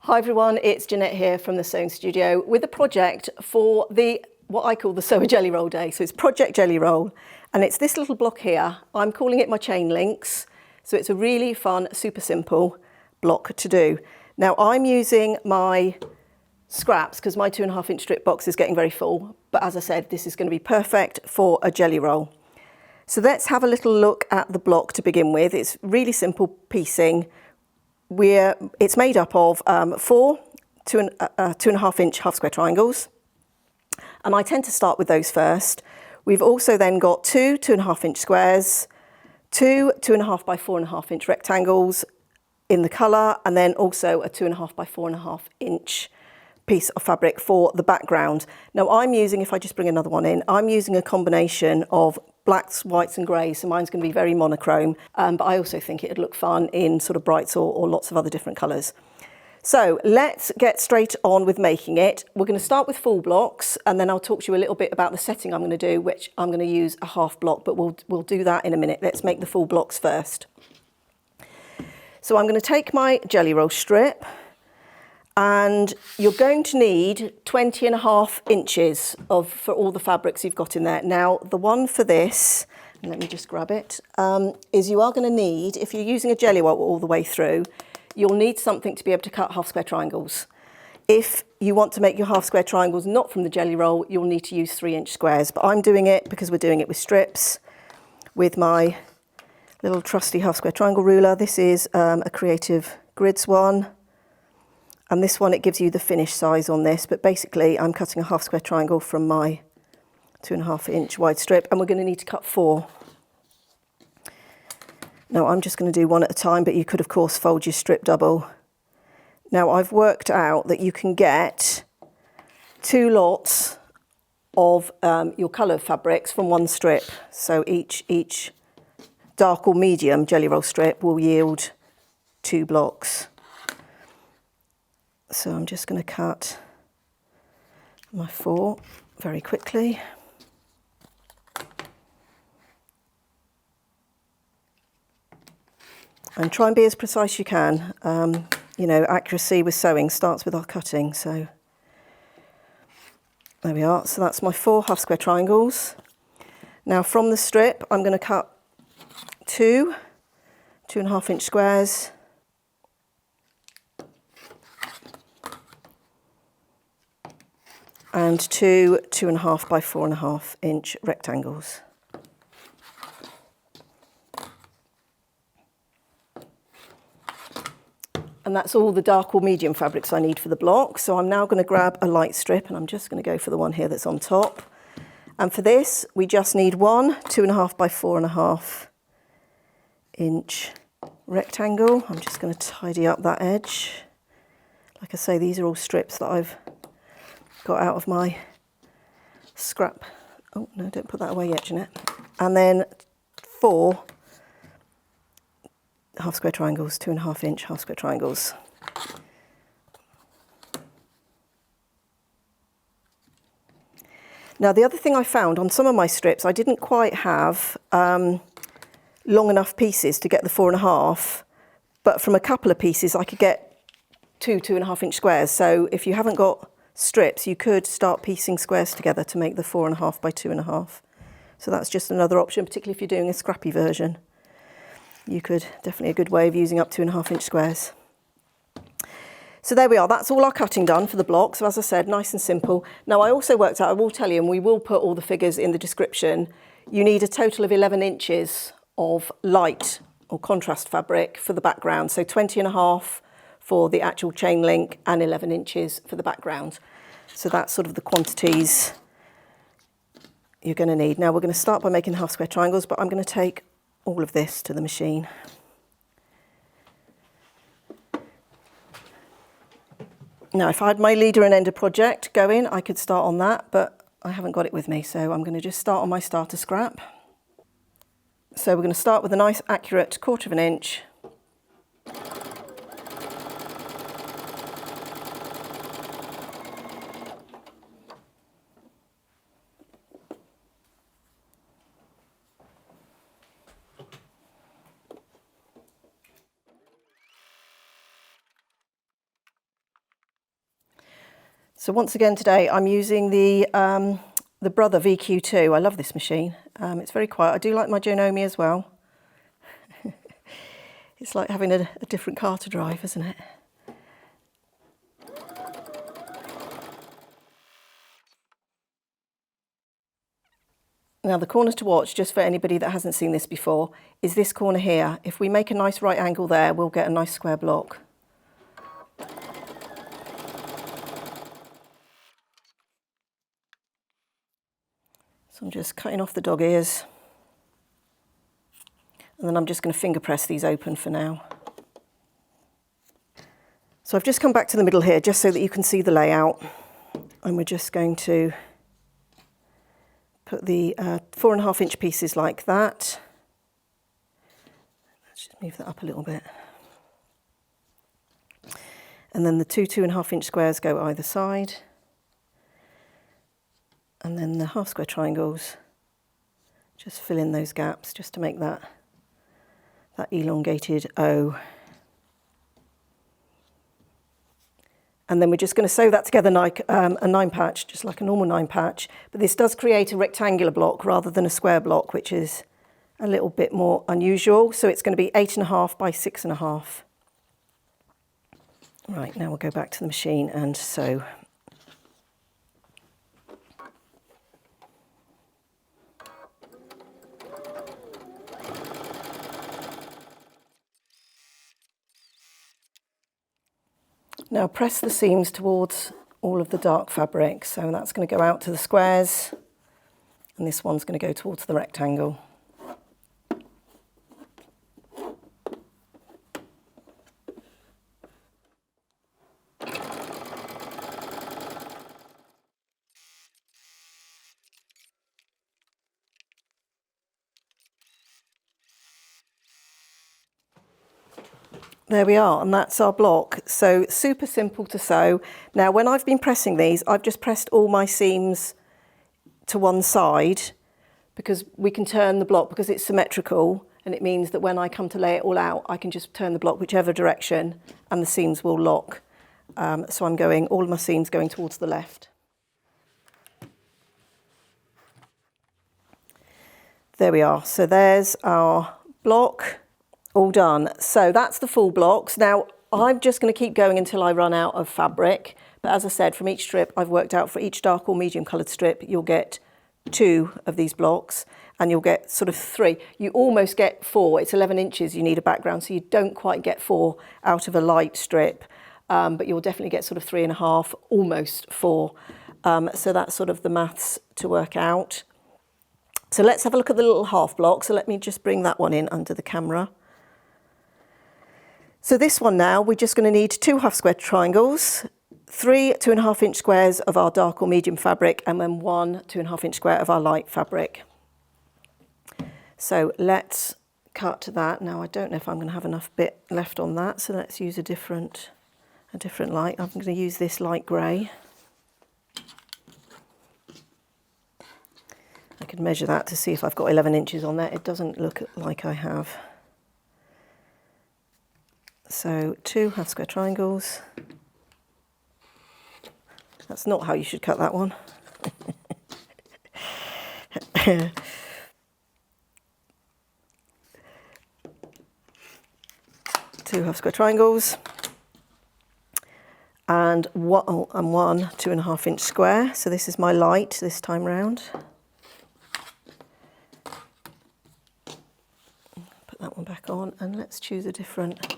Hi everyone, it's Jeanette here from the Sewing Studio with a project for what I call the Sew a Jelly Roll Day. So it's Project Jelly Roll, and it's this little block here. I'm calling it my chain links. So it's a really fun, super simple block to do. Now I'm using my scraps because my 2.5 inch strip box is getting very full. But as I said, this is going to be perfect for a jelly roll. So let's have a little look at the block to begin with. It's really simple piecing. It's made up of 4 2.5 inch half square triangles, and I tend to start with those first. We've also then got 2 2.5 inch squares, 2 2.5 by 4.5 inch rectangles in the colour, and then also a 2.5 by 4.5 inch piece of fabric for the background. Now I'm using, if I just bring another one in, I'm using a combination of blacks, whites and greys, so mine's going to be very monochrome, but I also think it'd look fun in sort of brights or lots of other different colours. So let's get straight on with making it. We're going to start with full blocks, and then I'll talk to you a little bit about the setting I'm going to do, which I'm going to use a half block, but we'll do that in a minute. Let's make the full blocks first. So I'm going to take my jelly roll strip, and you're going to need 20.5 inches for all the fabrics you've got in there. Now the one for this, and let me just grab it, is you are going to need, if you're using a jelly roll all the way through, you'll need something to be able to cut half square triangles. If you want to make your half square triangles not from the jelly roll, you'll need to use 3 inch squares, but I'm doing it because we're doing it with strips with my little trusty half square triangle ruler. This is a Creative Grids one. And this one, it gives you the finished size on this, but basically I'm cutting a half square triangle from my 2.5 inch wide strip, and we're going to need to cut 4. Now I'm just going to do one at a time, but you could of course fold your strip double. Now I've worked out that you can get 2 lots of your colour fabrics from one strip. So each dark or medium jelly roll strip will yield 2 blocks. So I'm just going to cut my 4 very quickly. And try and be as precise as you can. You know, accuracy with sewing starts with our cutting. So there we are. So that's my 4 half square triangles. Now from the strip, I'm going to cut 2 2.5 inch squares. And 2 2.5 by 4.5 inch rectangles. And that's all the dark or medium fabrics I need for the block. So I'm now going to grab a light strip, and I'm just going to go for the one here that's on top. And for this, we just need 1 2.5 by 4.5 inch rectangle. I'm just going to tidy up that edge. Like I say, these are all strips that I've got out of my scrap. Oh no, don't put that away yet, Jeanette. And then 4 half square triangles, 2.5 inch half square triangles. Now the other thing I found on some of my strips, I didn't quite have long enough pieces to get the 4.5, but from a couple of pieces I could get 2 2.5 inch squares. So if you haven't got strips, you could start piecing squares together to make the 4.5 by 2.5. So that's just another option, particularly if you're doing a scrappy version. You could, definitely a good way of using up 2.5 inch squares. So there we are, that's all our cutting done for the block. So as I said, nice and simple. Now I also worked out, I will tell you, and we will put all the figures in the description, you need a total of 11 inches of light or contrast fabric for the background. So 20.5 for the actual chain link and 11 inches for the background. So that's sort of the quantities you're going to need. Now we're going to start by making half square triangles, but I'm going to take all of this to the machine. Now if I had my leader and ender project going, I could start on that, but I haven't got it with me, so I'm going to just start on my starter scrap. So we're going to start with a nice accurate 1/4 inch. So once again today I'm using the Brother VQ2. I love this machine. It's very quiet. I do like my Jonomi as well. It's like having a different car to drive, isn't it? Now the corners to watch, just for anybody that hasn't seen this before, is this corner here. If we make a nice right angle there, we'll get a nice square block. So I'm just cutting off the dog ears. And then I'm just going to finger press these open for now. So I've just come back to the middle here just so that you can see the layout. And we're just going to put the 4.5 inch pieces like that. Let's just move that up a little bit. And then the 2.5 inch squares go either side. And then the half square triangles, just fill in those gaps just to make that elongated O. And then we're just going to sew that together like a 9 patch, just like a normal 9 patch. But this does create a rectangular block rather than a square block, which is a little bit more unusual. So it's going to be 8.5 by 6.5. Right, now we'll go back to the machine and sew. Now press the seams towards all of the dark fabric, so that's going to go out to the squares and this one's going to go towards the rectangle. There we are, and that's our block. So super simple to sew. Now when I've been pressing these, I've just pressed all my seams to one side because we can turn the block because it's symmetrical, and it means that when I come to lay it all out, I can just turn the block whichever direction and the seams will lock. So I'm going, all of my seams going towards the left. There we are. So there's our block. All done. So that's the full blocks. Now I'm just going to keep going until I run out of fabric. But as I said, from each strip, I've worked out for each dark or medium coloured strip, you'll get 2 of these blocks and you'll get sort of 3. You almost get 4. It's 11 inches you need a background, so you don't quite get 4 out of a light strip. But you'll definitely get sort of 3.5, almost 4. So that's sort of the maths to work out. So let's have a look at the little half block. So let me just bring that one in under the camera. So this one now, we're just going to need 2 half square triangles, 3 2.5 inch squares of our dark or medium fabric, and then 1 2.5 inch square of our light fabric. So let's cut that. Now I don't know if I'm going to have enough bit left on that, so let's use a different light. I'm going to use this light grey. I could measure that to see if I've got 11 inches on there. It doesn't look like I have. So 2 half square triangles. That's not how you should cut that one. 2 half square triangles. And 1 2.5 inch square. So this is my light this time round. Put that one back on and let's choose a different.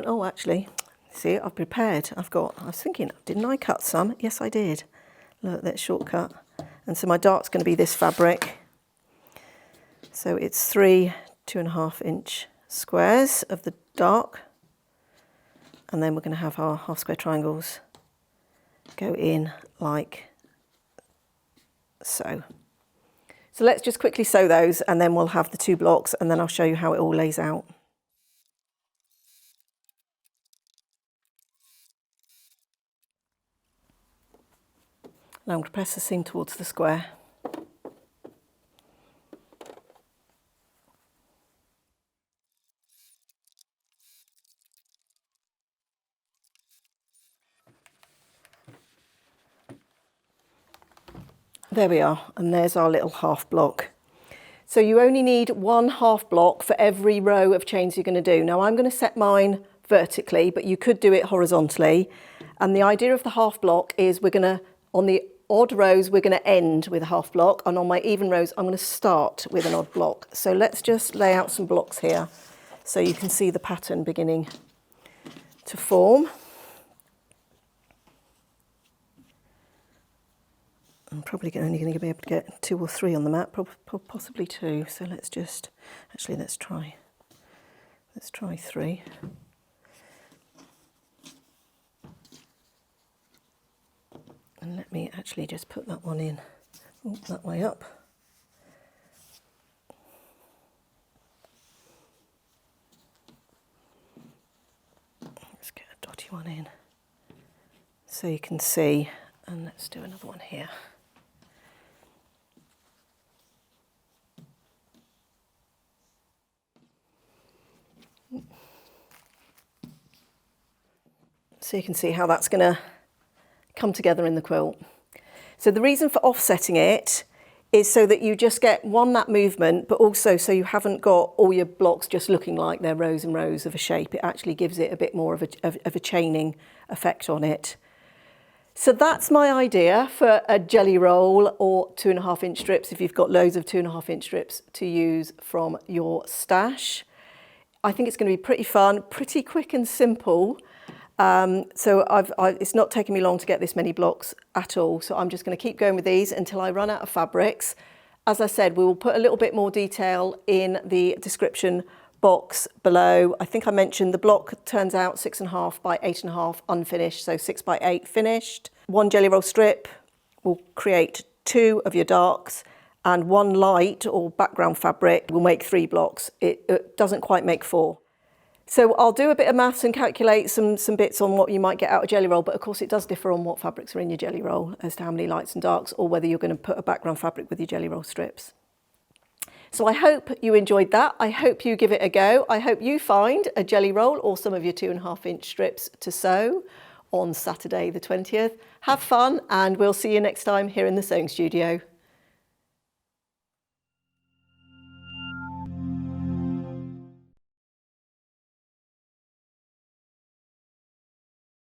Oh, actually, see, I've prepared. I was thinking, didn't I cut some? Yes, I did. Look, that's shortcut. And so my dark's going to be this fabric. So it's 3 2.5 inch squares of the dark. And then we're going to have our half square triangles go in like so. So let's just quickly sew those and then we'll have the 2 blocks and then I'll show you how it all lays out. Now I'm going to press the seam towards the square. there we are, and there's our little half block. So you only need one half block for every row of chains you're going to do. Now I'm going to set mine vertically, but you could do it horizontally. And the idea of the half block is we're going to, on the odd rows, we're going to end with a half block, and on my even rows, I'm going to start with an odd block. So let's just lay out some blocks here so you can see the pattern beginning to form. I'm probably only going to be able to get 2 or 3 on the map, possibly 2. So let's just, actually let's try 3. And let me actually just put that one in that way up. Let's get a dotty one in so you can see, and let's do another one here. So you can see how that's going to come together in the quilt. So the reason for offsetting it is so that you just get that movement, but also so you haven't got all your blocks just looking like they're rows and rows of a shape. It actually gives it a bit more of a chaining effect on it. So that's my idea for a jelly roll, or 2.5-inch strips if you've got loads of 2.5-inch strips to use from your stash. I think it's going to be pretty fun, pretty quick and simple. So it's not taken me long to get this many blocks at all. So I'm just going to keep going with these until I run out of fabrics. As I said, we will put a little bit more detail in the description box below. I think I mentioned the block turns out 6.5 by 8.5 unfinished, so 6 by 8 finished. 1 jelly roll strip will create 2 of your darks, and 1 light or background fabric will make 3 blocks. It doesn't quite make 4. So I'll do a bit of maths and calculate some bits on what you might get out of jelly roll, but of course it does differ on what fabrics are in your jelly roll as to how many lights and darks, or whether you're going to put a background fabric with your jelly roll strips. So I hope you enjoyed that. I hope you give it a go. I hope you find a jelly roll or some of your 2.5-inch strips to sew on Saturday the 20th. Have fun, and we'll see you next time here in the sewing studio.